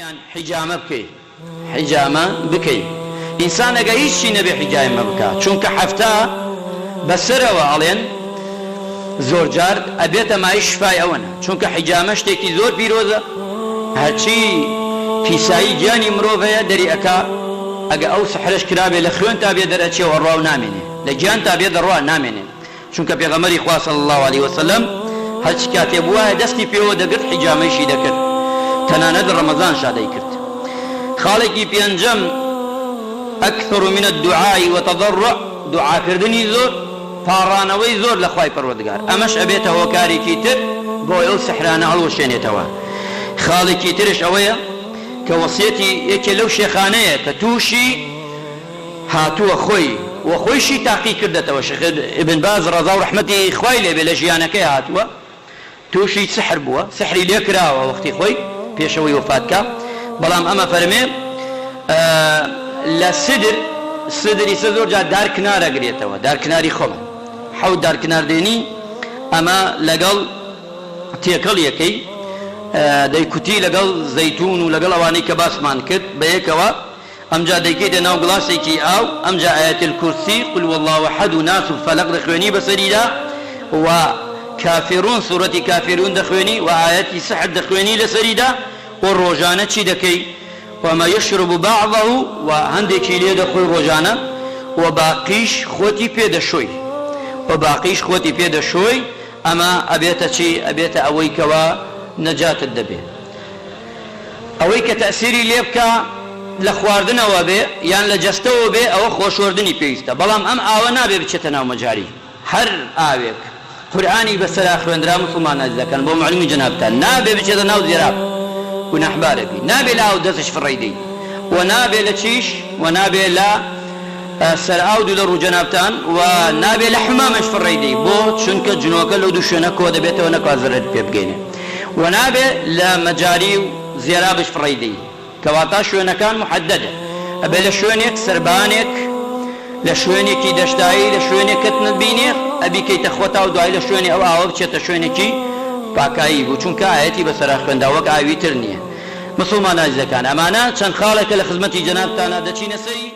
يعني حجامة بكي حجامة بكي إنسان أجا هيش نبي حجامة بكا چونك حفتا بسره وعلين زور جار أبيت ما يشفاي أونا چونك حجامة شتيكي زور بيروزة هرچي پیسایی جانی مروفه دری اکا اگه او سحرش کرابه لخوان تابه در اچه ورواو نامینه لجان تابه در روا نامینه چونکه پیغمبری خواه صلی الله علیه وسلم هرچی کاتی بواه دستی پیو دگرد حجامشی دکرد تنانه در رمضان شادهی کرد خالقی پیانجم اکثر من الدعاء وتضرع دعا کردنی زور پارانوی زور لخوای پروردگار امش ابیت هوکاری کی تر بو او سحرانه هلوشینیتوا خالقی ترش اویا كوصيتي يكي لو شيخانيه كتوشي هاتو خوي وخويشي تحقيق كردته وشيخ ابن باز رضا ورحمتي خوي لي بلجيانك هاتوا توشي سحر بوا سحري ليكرا وقتي خوي بيشوي وفاتك بلام اما فرمي لا صدر يسدر جا دار كنار اقريته دار كناري خم حو دار كنار ديني اما لقل تيكل يكي دای کوتی لەگەڵ زەیتون و لەگەڵ ئەوانەی کە باسمان کرد بە یەکەوە ئەمجا دەیکەیتە ناو گڵاسێکی ئاو ئەمجا ئاەتل کورسی قل والله احد و ناس و فەلەق دەخوێنی بەسەریدا و کافرون سوورەتی کافرون دەخوێنی و ئاەتی سحر دەخوێنی لەسەریدا و ڕۆژانە چی دەکەی وما يشرب بعضه و هەندێکی لێ دەخۆی ڕۆژانە و باقیش خۆتی پێدەشۆی و باقیش خۆتی پێدەشۆی ئەمە ئەبێتە چی ئەبێتە ئەوەی کەوە نجات الدبي اوي كتأثيري ليبكا لخواردنەوە بێ یان لە جەستەوە بێ ئەوە خۆشوەردنی پێویستە بەڵام ئەم ئاوە نابێ بچێتە ناو مەجاری هەر ئاوێک قورئانی بەسەرا خوێندرا مسلمان ئەزیزەکان بۆ معلومی جەنابتان نابێ بچێتە ناو زێراب و نەحبارە بی نابێ لە ئاو دەستش فڕەی دەی و نابێ لە چیش و نابێ لە سەر ئاو دوو لە ڕوو جەنابتان و نابێ لە حمامش فڕەی دەی بۆ چونکە جنۆکە لەو دوو شوێنە کۆ دەبێتەوە نەکوا زەرەر پێ بگەینێ ونابێ لە مەجاری و زێرابش فڕەیدەی کەواتە شوێنەکان محەدەدە ئەبێ لە شوێنێک سەربانێک لە شوێنێکی دەشتایی لە شوێنێکت نبینێ ئەبیکەیتە خۆتا و دوای لە شوێنی ئەو ئاوە بچێتە شوێنێکی پاکایی بوو چونکە ئاەتی بەسەرا خوێندا وەک ئاوی تر نییە مسلمان ئازیزەکان ئەمانە چەند خاڵێکە لە خزمەتی جەنابتانە دەچینە سەری